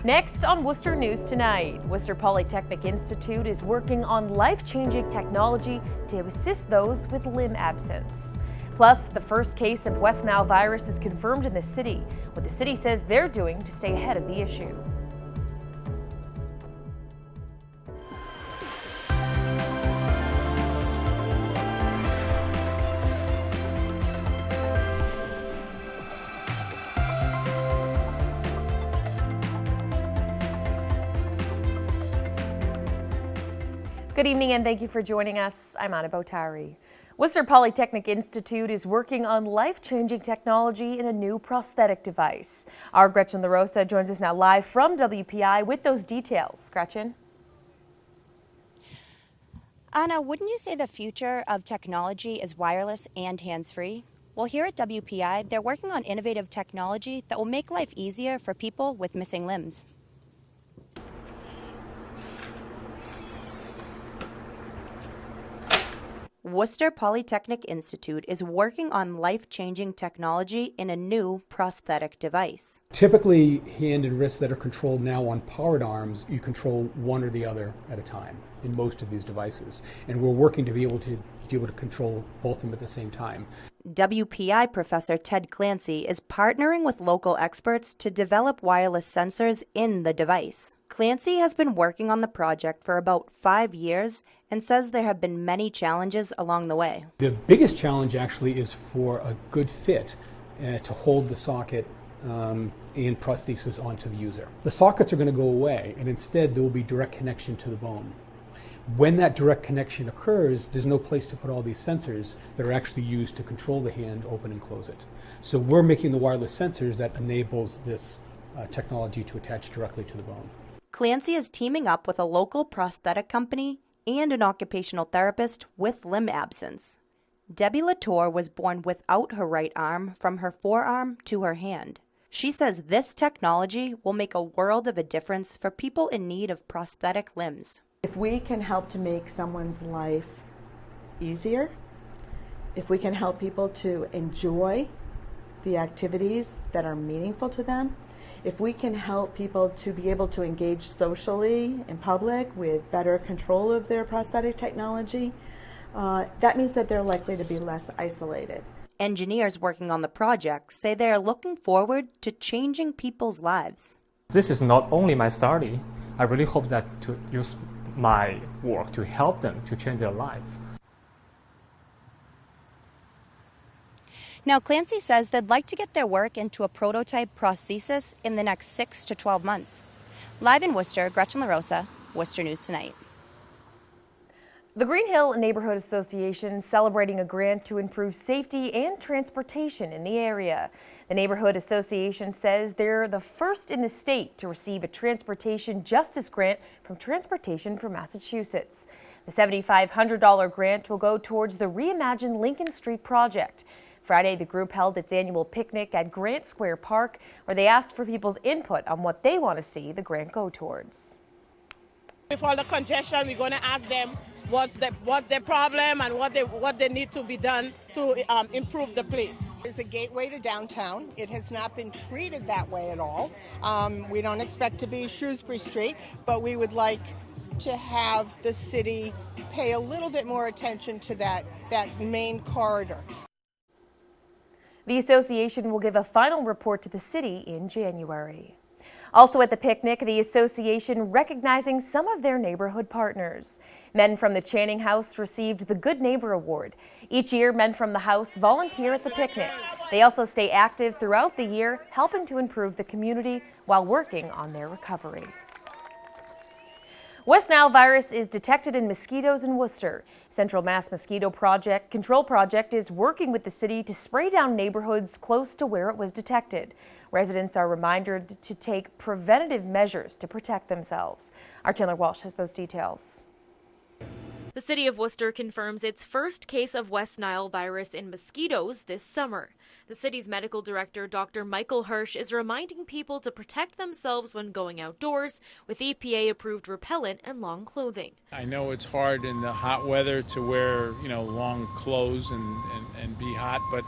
Next on Worcester News Tonight, Worcester Polytechnic Institute is working on life-changing technology to assist those with limb absence. Plus, the first case of West Nile virus is confirmed in the city, what the city says they're doing to stay ahead of the issue. Good evening and thank you for joining us. I'm Anna Botari. Worcester Polytechnic Institute is working on life-changing technology in a new prosthetic device. Our Gretchen LaRosa joins us now live from WPI with those details. Gretchen? Anna, wouldn't you say the future of technology is wireless and hands-free? Well, here at WPI, they're working on innovative technology that will make life easier for people with missing limbs. Worcester Polytechnic Institute is working on life-changing technology in a new prosthetic device. Typically, hand and wrists that are controlled now on powered arms, you control one or the other at a time in most of these devices. And we're working to be able to control both of them at the same time. WPI professor Ted Clancy is partnering with local experts to develop wireless sensors in the device. Clancy has been working on the project for about 5 years and says there have been many challenges along the way. The biggest challenge actually is for a good fit to hold the socket and prosthesis onto the user. The sockets are going to go away and instead there will be direct connection to the bone. When that direct connection occurs, there's no place to put all these sensors that are actually used to control the hand, open and close it. So we're making the wireless sensors that enables this technology to attach directly to the bone. Clancy is teaming up with a local prosthetic company and an occupational therapist with limb absence. Debbie Latour was born without her right arm from her forearm to her hand. She says this technology will make a world of a difference for people in need of prosthetic limbs. If we can help to make someone's life easier, if we can help people to enjoy the activities that are meaningful to them, if we can help people to be able to engage socially in public with better control of their prosthetic technology, that means that they're likely to be less isolated. Engineers working on the project say they are looking forward to changing people's lives. This is not only my study. I really hope that to use my work to help them to change their life. Now, Clancy says they'd like to get their work into a prototype prosthesis in the next 6 to 12 months. Live in Worcester, Gretchen LaRosa, Worcester News Tonight. The Green Hill Neighborhood Association celebrating a grant to improve safety and transportation in the area. The Neighborhood Association says they're the first in the state to receive a transportation justice grant from Transportation for Massachusetts. The $7,500 grant will go towards the Reimagine Lincoln Street project. Friday, the group held its annual picnic at Grant Square Park, where they asked for people's input on what they want to see the grant go towards. With all the congestion, we're going to ask them what's their problem and what they need to be done to improve the place. It's a gateway to downtown. It has not been treated that way at all. We don't expect to be Shrewsbury Street, but we would like to have the city pay a little bit more attention to that main corridor. The association will give a final report to the city in January. Also at the picnic, the association recognizing some of their neighborhood partners. Men from the Channing House received the Good Neighbor Award. Each year, men from the house volunteer at the picnic. They also stay active throughout the year, helping to improve the community while working on their recovery. West Nile virus is detected in mosquitoes in Worcester. Central Mass Mosquito Control Project is working with the city to spray down neighborhoods close to where it was detected. Residents are reminded to take preventative measures to protect themselves. Our Chandler Walsh has those details. The city of Worcester confirms its first case of West Nile virus in mosquitoes this summer. The city's medical director, Dr. Michael Hirsch, is reminding people to protect themselves when going outdoors with EPA-approved repellent and long clothing. I know it's hard in the hot weather to wear, long clothes and be hot, but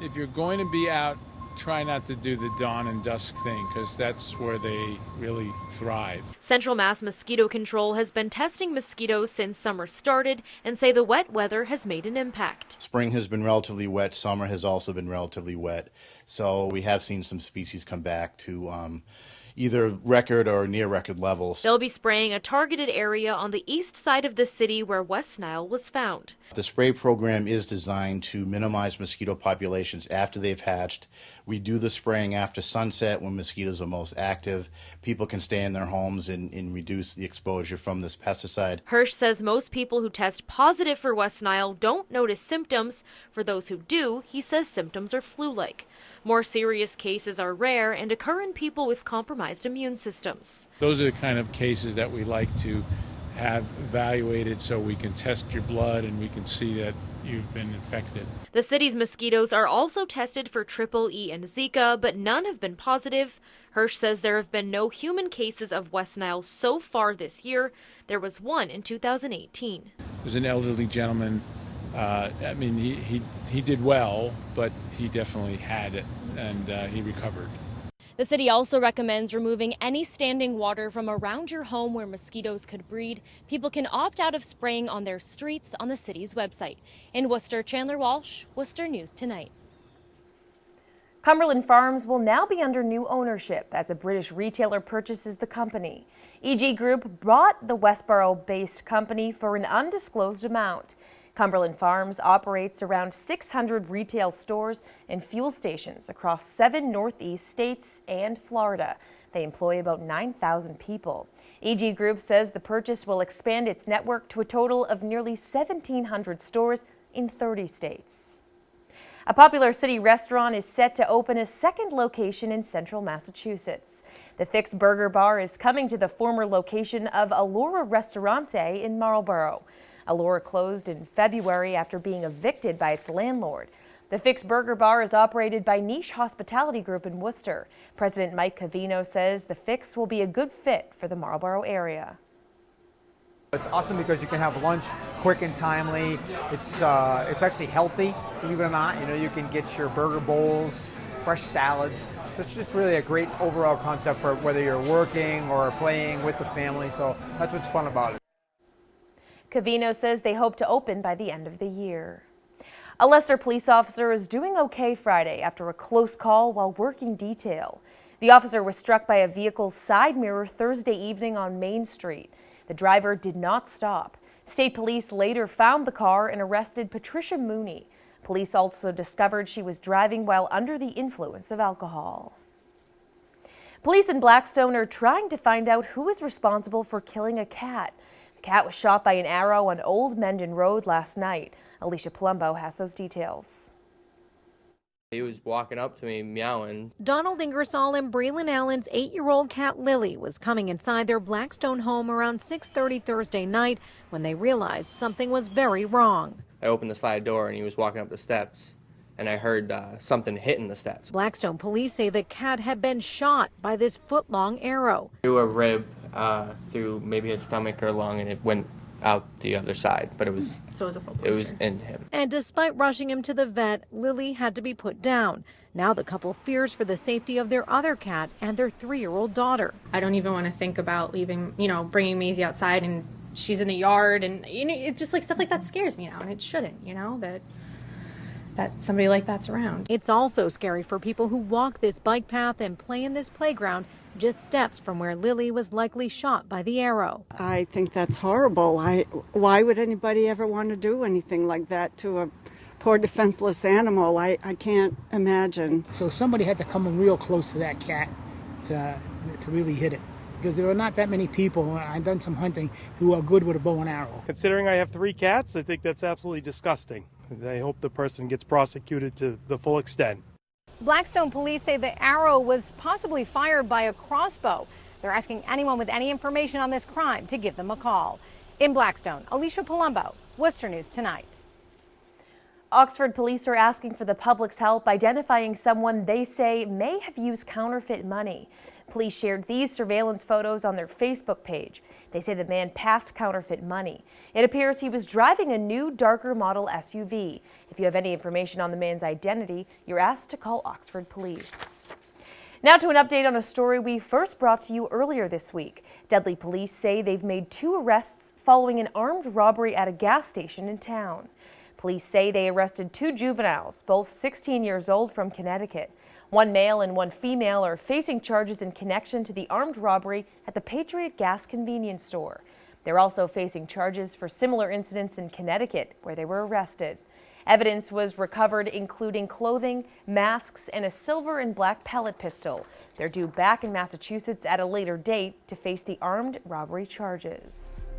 if you're going to be out try not to do the dawn and dusk thing because that's where they really thrive. Central Mass Mosquito Control has been testing mosquitoes since summer started and say the wet weather has made an impact. Spring has been relatively wet. Summer has also been relatively wet. So we have seen some species come back to either record or near record levels. They'll be spraying a targeted area on the east side of the city where West Nile was found. The spray program is designed to minimize mosquito populations after they've hatched. We do the spraying after sunset when mosquitoes are most active. People can stay in their homes and reduce the exposure from this pesticide. Hirsch says most people who test positive for West Nile don't notice symptoms. For those who do, he says symptoms are flu-like. More serious cases are rare and occur in people with compromised immune systems. Those are the kind of cases that we like to have evaluated so we can test your blood and we can see that you've been infected. The city's mosquitoes are also tested for Triple E and Zika, but none have been positive. Hirsch says there have been no human cases of West Nile so far this year. There was one in 2018. There's an elderly gentleman. I mean, he did well, but he definitely had it, and he recovered. The city also recommends removing any standing water from around your home where mosquitoes could breed. People can opt out of spraying on their streets on the city's website. In Worcester, Chandler Walsh, Worcester News Tonight. Cumberland Farms will now be under new ownership as a British retailer purchases the company. EG Group bought the Westboro-based company for an undisclosed amount. Cumberland Farms operates around 600 retail stores and fuel stations across 7 Northeast states and Florida. They employ about 9,000 people. EG Group says the purchase will expand its network to a total of nearly 1,700 stores in 30 states. A popular city restaurant is set to open a second location in central Massachusetts. The Fix Burger Bar is coming to the former location of Allura Ristorante in Marlborough. Allura closed in February after being evicted by its landlord. The Fix Burger Bar is operated by Niche Hospitality Group in Worcester. President Mike Cavino says the Fix will be a good fit for the Marlborough area. It's awesome because you can have lunch quick and timely. It's actually healthy, believe it or not. You know, you can get your burger bowls, fresh salads. So it's just really a great overall concept for whether you're working or playing with the family. So that's what's fun about it. Cavino says they hope to open by the end of the year. A Leicester police officer is doing okay Friday after a close call while working detail. The officer was struck by a vehicle's side mirror Thursday evening on Main Street. The driver did not stop. State police later found the car and arrested Patricia Mooney. Police also discovered she was driving while under the influence of alcohol. Police in Blackstone are trying to find out who is responsible for killing a cat. The cat was shot by an arrow on Old Mendon Road last night. Alicia Palumbo has those details. He was walking up to me meowing. Donald Ingersoll and Braylon Allen's 8-year-old cat Lily was coming inside their Blackstone home around 6:30 Thursday night when they realized something was very wrong. I opened the slide door and he was walking up the steps, and I heard something hitting the steps. Blackstone police say the cat had been shot by this foot-long arrow. Through a rib, through maybe his stomach or lung, and it went out the other side, but it was in him. And despite rushing him to the vet, Lily had to be put down. Now the couple fears for the safety of their other cat and their 3-year-old daughter. I don't even want to think about leaving, bringing Maisie outside and she's in the yard, and it just like stuff like that scares me now, and it shouldn't, that somebody like that's around. It's also scary for people who walk this bike path and play in this playground just steps from where Lily was likely shot by the arrow. I think that's horrible. Why would anybody ever want to do anything like that to a poor defenseless animal? I can't imagine. So somebody had to come real close to that cat to really hit it, because there are not that many people, I've done some hunting, who are good with a bow and arrow. Considering I have 3 cats, I think that's absolutely disgusting. I hope the person gets prosecuted to the full extent. Blackstone police say the arrow was possibly fired by a crossbow. They're asking anyone with any information on this crime to give them a call. In Blackstone, Alicia Palumbo, Worcester News Tonight. Oxford police are asking for the public's help identifying someone they say may have used counterfeit money. Police shared these surveillance photos on their Facebook page. They say the man passed counterfeit money. It appears he was driving a new, darker model SUV. If you have any information on the man's identity, you're asked to call Oxford police. Now to an update on a story we first brought to you earlier this week. Dudley police say they've made 2 arrests following an armed robbery at a gas station in town. Police say they arrested 2 juveniles, both 16 years old, from Connecticut. 1 male and 1 female are facing charges in connection to the armed robbery at the Patriot gas convenience store. They're also facing charges for similar incidents in Connecticut, where they were arrested. Evidence was recovered, including clothing, masks, and a silver and black pellet pistol. They're due back in Massachusetts at a later date to face the armed robbery charges.